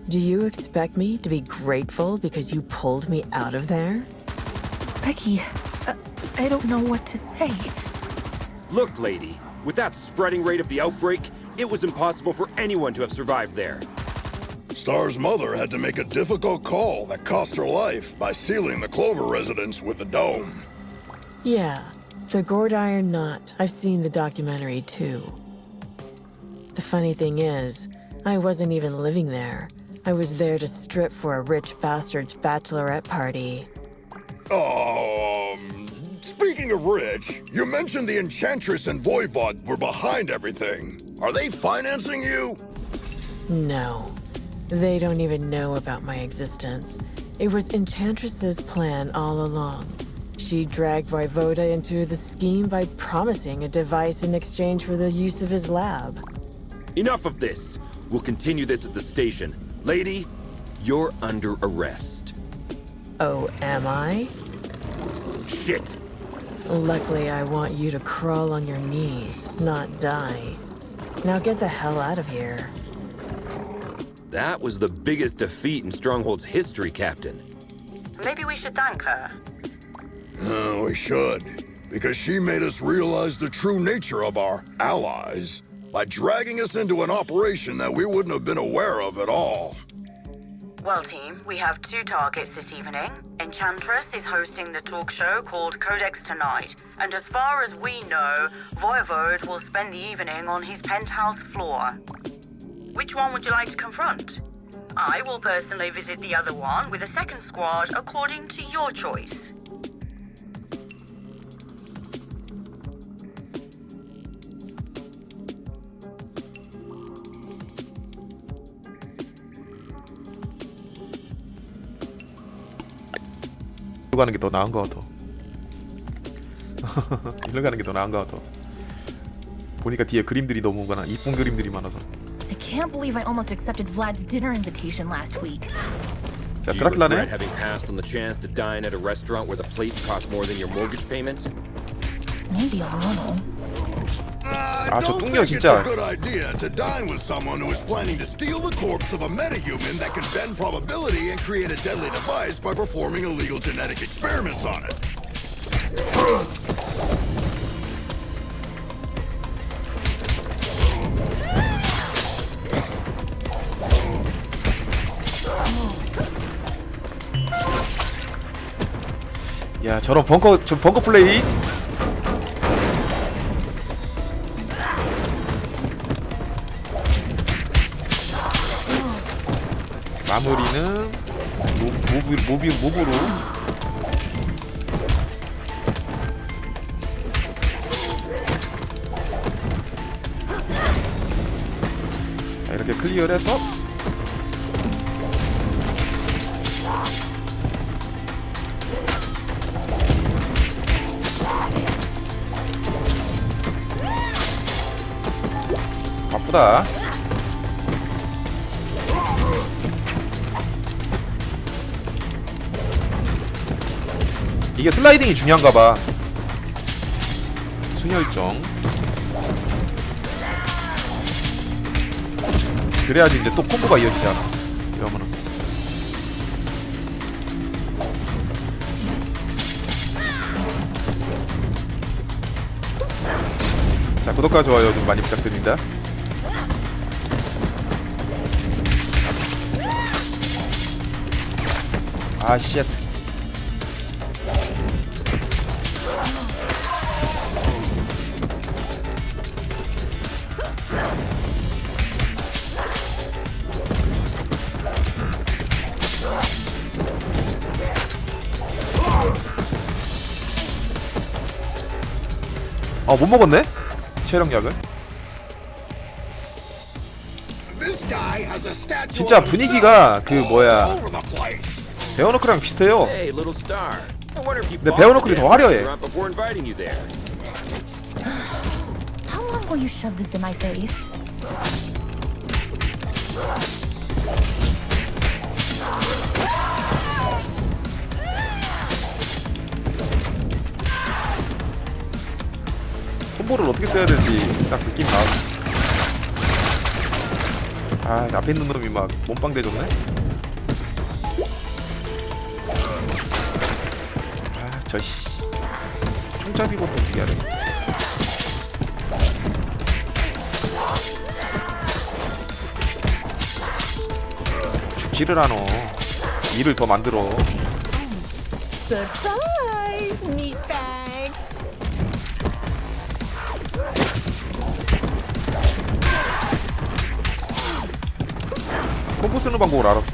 Do you expect me to be grateful because you pulled me out of there? Becky, I don't know what to say. Look, lady, with that spreading rate of the outbreak, it was impossible for anyone to have survived there. Star's mother had to make a difficult call that cost her life by sealing the Clover residence with a dome. Yeah, the gourd iron knot. I've seen the documentary too. The funny thing is, I wasn't even living there. I was there to strip for a rich bastard's bachelorette party. Speaking of rich, you mentioned the Enchantress and Voivod were behind everything. Are they financing you? No. They don't even know about my existence. It was Enchantress's plan all along. She dragged Voivoda into the scheme by promising a device in exchange for the use of his lab. Enough of this. We'll continue this at the station. Lady, you're under arrest. Oh, am I? Shit. Luckily, I want you to crawl on your knees, not die. Now get the hell out of here. That was the biggest defeat in Stronghold's history, Captain. Maybe we should thank her. We should, because she made us realize the true nature of our allies by dragging us into an operation that we wouldn't have been aware of at all. Well, team, we have 2 targets this evening. Enchantress is hosting the talk show called Codex Tonight, and as far as we know, Voivod will spend the evening on his penthouse floor. Which one would you like to confront? I will personally visit the other one with a second squad according to your choice. 일로 가는 게 더 나은 것 같아. 일로 가는 게 더 나은 것 같아. 보니까 뒤에 그림들이 너무 많아. 이쁜 그림들이 많아서. I can't believe I almost accepted Vlad's dinner invitation last week. 자, Do you regret 드라큘라네. having passed on the chance to dine at a restaurant where the plates cost more than your mortgage payment? Maybe a little. 아, 저 don't 뚱녀 think it's 진짜. a good idea to dine with someone who is planning to steal the corpse of a metahuman that can bend probability and create a deadly device by performing illegal genetic experiments on it. 야, 저런 벙커 플레이. 마무리는 모브로. 자, 이렇게 클리어를 해서 아프다. 이게 슬라이딩이 중요한가봐. 순혈정. 그래야지 이제 또 콤보가 이어지잖아. 이러면은. 자, 구독과 좋아요 좀 많이 부탁드립니다. 아, 쉣. 못 먹었네? 체력약을. 진짜 분위기가 그 뭐야 베어너클이랑 비슷해요. Hey, little star. I wonder if you 근데 bought 베어너클이 the 더 화려해. restaurant before inviting you there. How long will you shove this in my face? 콤보를 어떻게 써야 될지 딱 느낌 나왔어. 아, 앞에 있는 놈이 막 몸빵 대줬네. 아, 저씨 총잡이부터 어떻게 해야 돼. 죽지를 않어. 일을 더 만들어. Surprise, meatbag! 콤보 쓰는 방법을 알았어.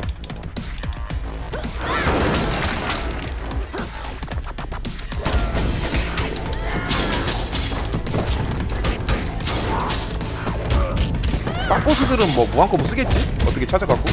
빡고스들은 뭐 무한 콤보 쓰겠지? 어떻게 찾아갖고?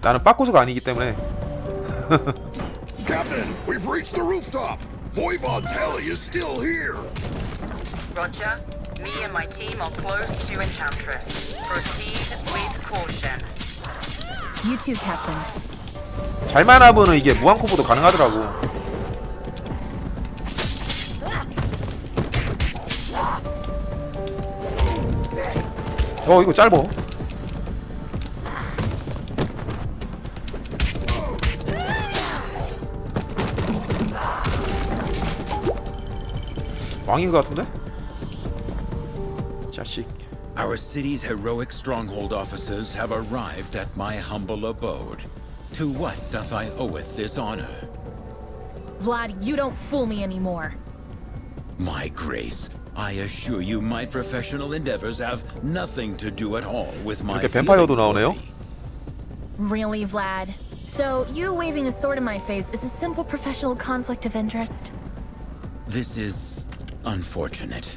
나는 빠꼬스가 아니기 때문에. Captain, we've reached the rooftop. Voivod's heli is still here. Roger. Me and my team are close to Enchantress. Proceed with caution. You too, Captain. 잘만 하면은 이게 무한 콤보도 가능하더라고. 이거 짧어. 왕인 것 같은데? 자식. Our city's heroic stronghold officers have arrived at my humble abode. To what doth I oweth this honor? Vlad, you don't fool me anymore. My grace, I assure you my professional endeavors have nothing to do at all with my 이렇게 뱀파이어도 feelings for 나오네요. thee. Really, Vlad? So, you waving a sword in my face is a simple professional conflict of interest? This is unfortunate.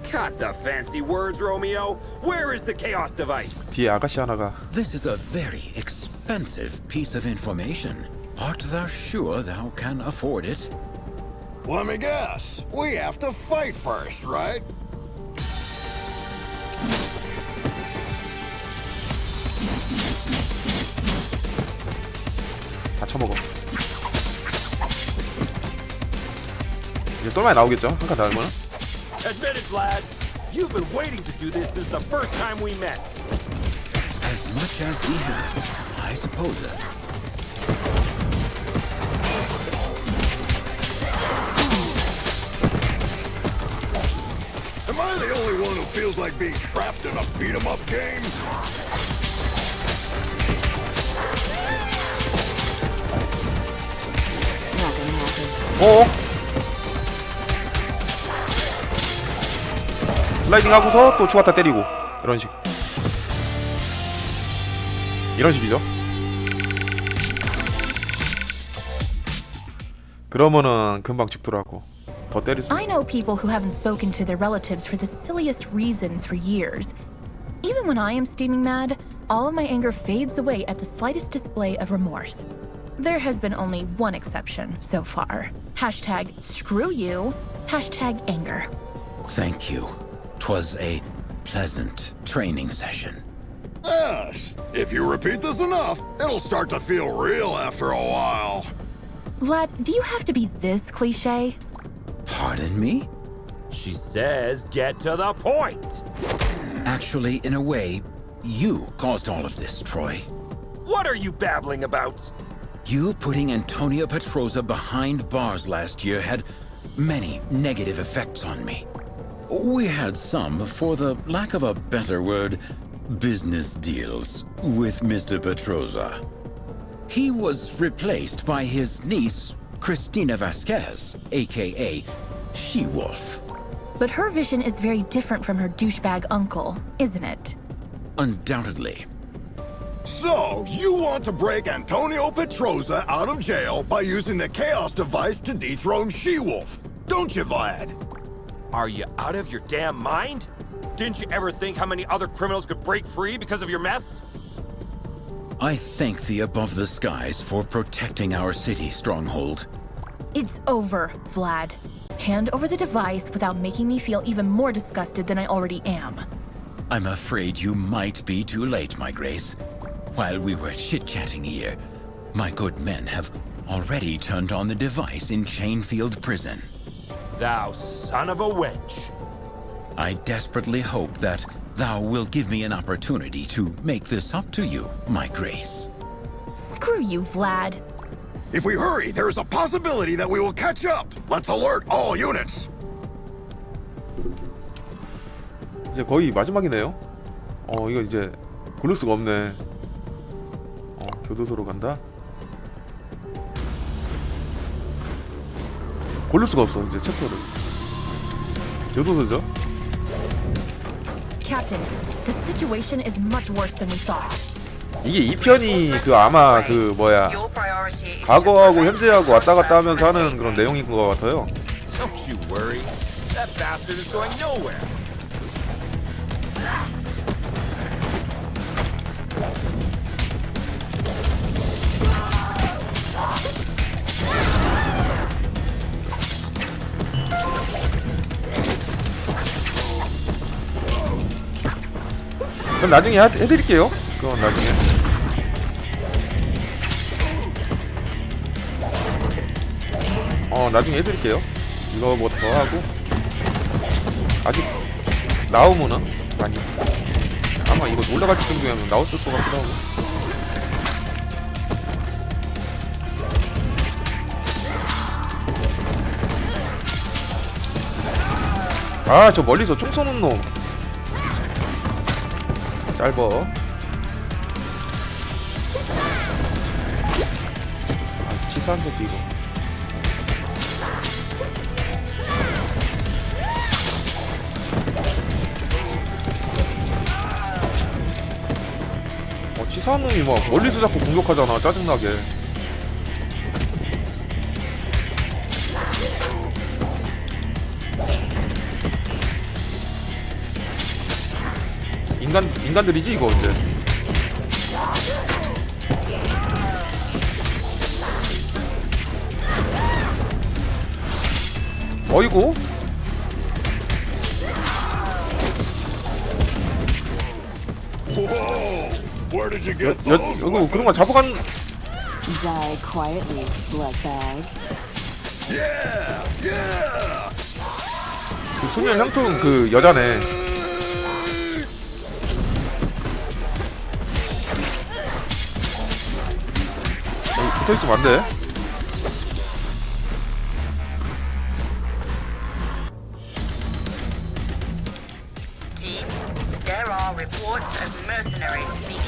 Cut the fancy words, Romeo. Where is the chaos device? 뒤에 아가씨 하나가. This is a very expensive piece of information. Art thou sure thou can afford it? Let me guess. We have to fight first, right? 다 쳐먹어. 이제 똘마이 나오겠죠? 한 칸 더 하면은. Admit it, Vlad. You've been waiting to do this since the first time we met. As much as he has, I suppose. Am I the only one who feels like being trapped in a beat-em-up game? Not gonna happen. 어? 슬라이딩 하고서 또 추가타 때리고 이런 식. 이런 식이죠. 그러면은 금방 죽더라고. 더 때릴 수. I know people who haven't spoken to their relatives for the silliest reasons for years. Even when I am steaming mad, all of my anger fades away at the slightest display of remorse. There has been only one exception so far. Hashtag screw you, hashtag anger. Thank you. 'Twas a pleasant training session. Yes. If you repeat this enough, it'll start to feel real after a while. Vlad, do you have to be this cliche? Pardon me? She says get to the point. Actually, in a way, you caused all of this, Troy. What are you babbling about? You putting Antonia Petroza behind bars last year had many negative effects on me. We had some, for the lack of a better word, business deals with Mr. Petroza. He was replaced by his niece, Cristina Vasquez, aka She-Wolf. But her vision is very different from her douchebag uncle, isn't it? Undoubtedly. So, you want to break Antonio Petroza out of jail by using the Chaos device to dethrone She-Wolf, don't you, Vlad? Are you out of your damn mind? Didn't you ever think how many other criminals could break free because of your mess? I thank the above the skies for protecting our city, Stronghold. It's over, Vlad. Hand over the device without making me feel even more disgusted than I already am. I'm afraid you might be too late, my Grace. While we were chit-chatting here, my good men have already turned on the device in Chainfield Prison. Thou son of a wench. I desperately hope that thou will give me an opportunity to make this up to you, my Grace. Screw you, Vlad. If we hurry, there is a possibility that we will catch up. Let's alert all units. 이제 거의 마지막이네요. 이거 이제 고를 수가 없네. 교도소로 간다. 고를 수가 없어 이제 챕터를. 교도소죠? Captain, the situation is much worse than we thought. 이게 2편이 그 아마 그 뭐야 과거하고 현재하고 왔다 갔다 하면서 하는 그런 내용인 것 같아요. Don't you worry. That bastard is going nowhere. 그럼 나중에 해드릴게요. 그건 나중에. 나중에 해드릴게요. 이거 뭐 더 하고 아직 나오면은 많이 아마 이거 올라갈 정도면 나왔을 것 같기도 하고. 아, 저 멀리서 총 쏘는 놈. 짧어. 아, 치사한 새끼 이거. 치사한 놈이 막 멀리서 자꾸 공격하잖아. 짜증나게. 인간들이지 이거 이제. 어이구. 이거 그런 거 잡아간. Die quietly, bloodbag. 그 소년 향토는 그 여자네. 붙어있으면 안 돼.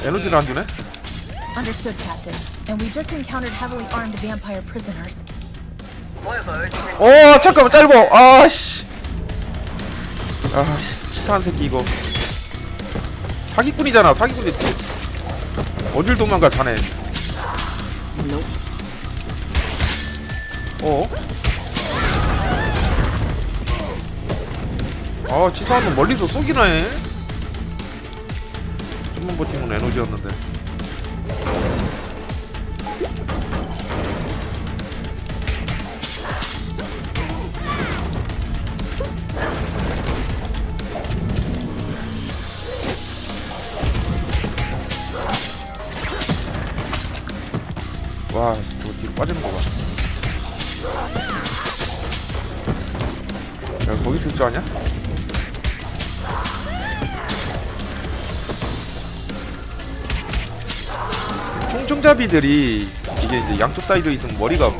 에너지를 안 주네? Understood, Captain. And we just encountered heavily armed vampire prisoners. 잠깐만 짧어. 아씨. 치사한 새끼 이거. 사기꾼이잖아. 사기꾼이 어딜 도망가 자네. 아, 치사한 놈 멀리서 쏘기나 해. 좀만 버티면 에너지였는데. 와, 저거 뒤로 빠지는 거 봐. 야, 거기 있을 줄 아냐? 총총잡이들이 이게 이제 양쪽 사이드에 있으면 머리가 아파.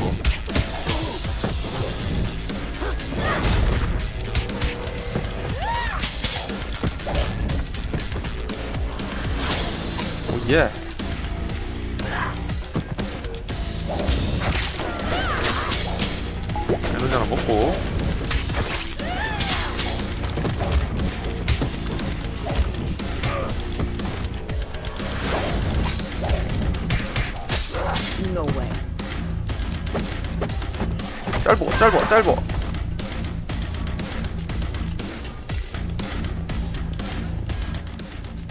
오 예. 에너지 하나 먹고. No way. 짧어.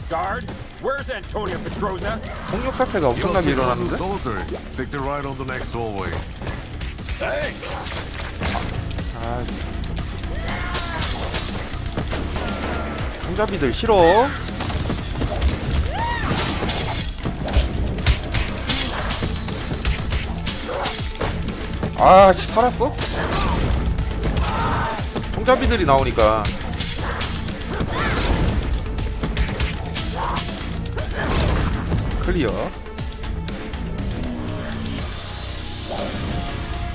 Guard, where's Antonia Petrosa? 폭력 사태가 엄청나게 일어났는데? Take the ride on the next hallway. 아, 총잡이들 싫어. 아, 씨, 살았어? 총잡이들이 나오니까. 클리어.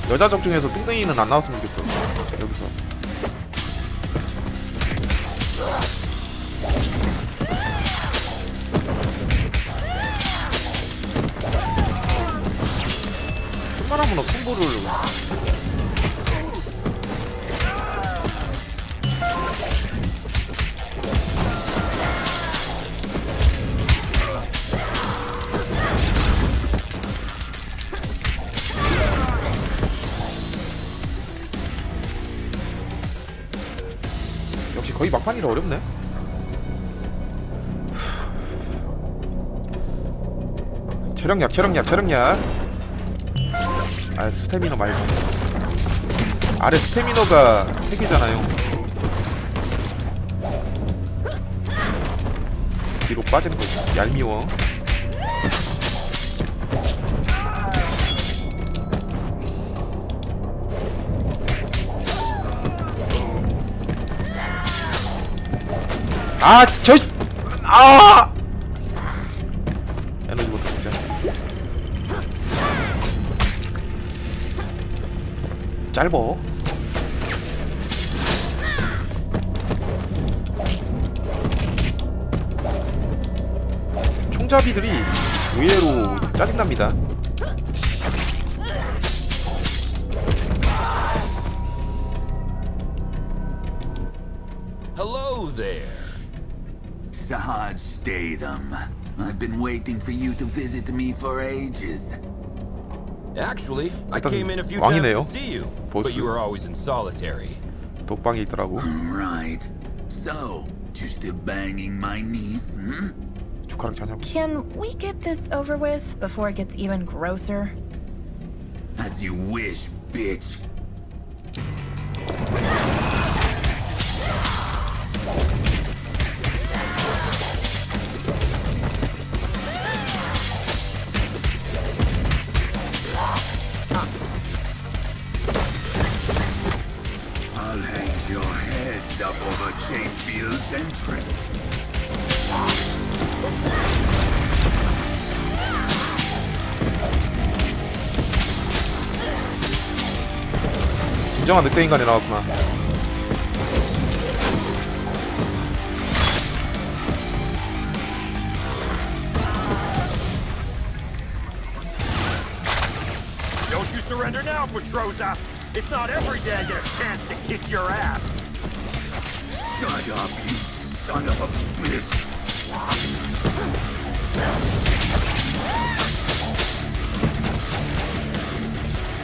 여자 적 중에서 뚱땡이는 안 나왔으면 좋겠어. 여기서. 웬만하면 콤보를. 역시 거의 막판이라 어렵네. 체력약. 아, 스태미너 말고. 아래 스태미너가 3개잖아요. 뒤로 빠지는 거지. 얄미워. 아, 에너지 못 먹자. 짧어. 총잡이들이 의외로 짜증납니다. Hello there. Sarge Statham. I've been waiting for you to visit me for ages. Actually, I came in a few times 왕이네요. to see you, but you were always in solitary. 독방에 있더라고. Right. So, you still banging my niece, hmm? 조카랑 자냐고. Can we get this over with before it gets even grosser? As you wish, bitch. I'll hang your heads up over Janefield's entrance. 진정한 늑대 인간이 나왔구나. Don't you surrender now, Petrosa! It's not every day I get a chance to kick your ass! Shut up, you son of a bitch!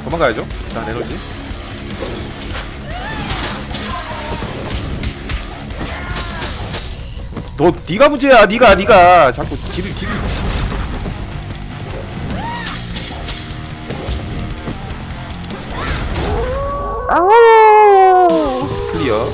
도망가야죠. 일단 에너지. 너 네가 문제야. 네가 자꾸 길을 아우 클리어.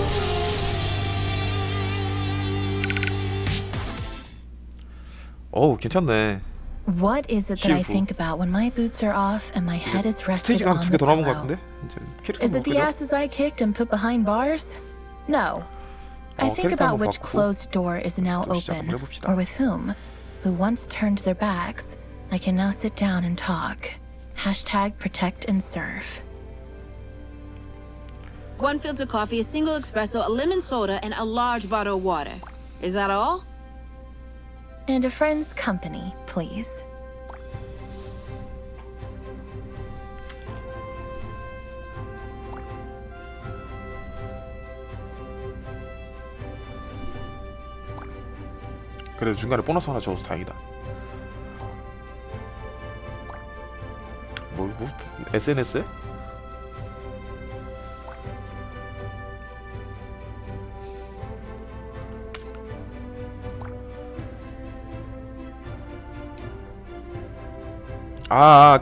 어우 괜찮네. What is it that I CF. think about when my boots are off and my head is rested 스테이지가 한 on 두 the 개 더 남은 것 pillow? 같은데? 이제 캐릭터 Is it the 한번 asses I kicked and put behind bars? No. I think 캐릭터 about 한번 which 바꾸고 closed door is now 또 시작 open, 한번 해봅시다. or with who once turned their backs. I can now sit down and talk. Hashtag protect and serve. 1 filter coffee, a single espresso, a lemon soda, and a large bottle of water. Is that all? And a friend's company, please. 그래도 중간에 보너스 하나 줘서 다행이다. 뭐 SNS에?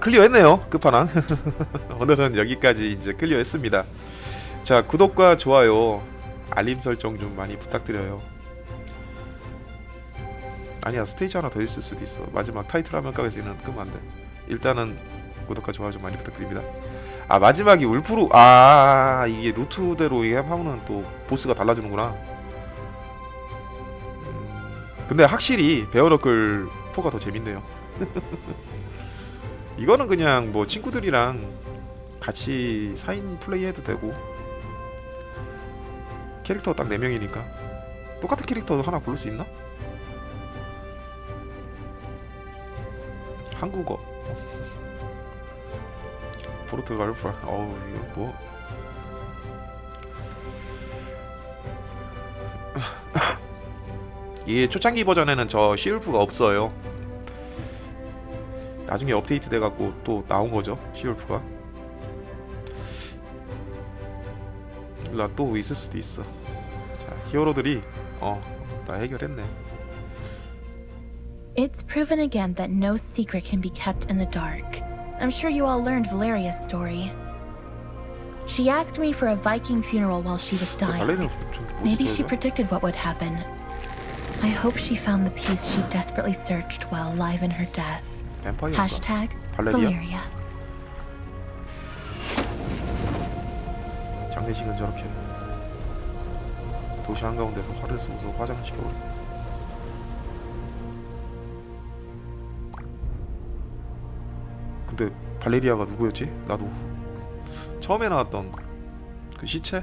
클리어 했네요. 끝판왕. 오늘은 여기까지 이제 클리어 했습니다. 자, 구독과 좋아요, 알림 설정 좀 많이 부탁드려요. 아니야, 스테이지 하나 더 있을 수도 있어. 마지막 타이틀 화면까지는 끄면 안 돼. 일단은 구독과 좋아요 좀 많이 부탁드립니다. 마지막이 울프로, 이게 루트대로 이게 하면은 또 보스가 달라지는구나. 근데 확실히 베어너클 4가 더 재밌네요. 이거는 그냥 뭐 친구들이랑 같이 4인 플레이 해도 되고, 캐릭터 딱 4명이니까 똑같은 캐릭터 하나 고를 수 있나? 한국어 포르투갈 어우 이거 뭐 이 초창기 버전에는 저 시울프가 없어요. 나중에 업데이트 돼갖고 또 나온거죠. 시울프가 일라 또 있을 수도 있어. 자, 히어로들이 다 해결했네. It's proven again that no secret can be kept in the dark. I'm sure you all learned Valeria's story. She asked me for a Viking funeral while she was dying. Maybe she predicted what would happen. I hope she found the peace she desperately searched while alive in her death. Hashtag Valeria. 장례식은 저렇게 도시 한가운데서 화를 쏘면서 화장시켜버려. 근데 발레리아가 누구였지? 나도 처음에 나왔던 그 시체?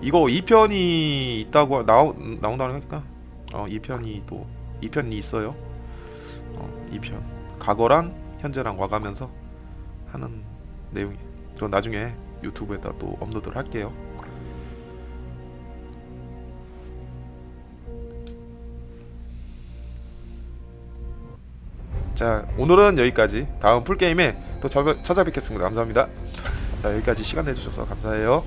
이거 2편이 있다고 나온다는 거니까 2편이 또 2편이 있어요. 2편 과거랑 현재랑 와가면서 하는 내용이. 그건 나중에 유튜브에다 또 업로드를 할게요. 자, 오늘은 여기까지. 다음 풀게임에 또 찾아뵙겠습니다. 감사합니다. 자, 여기까지 시간 내주셔서 감사해요.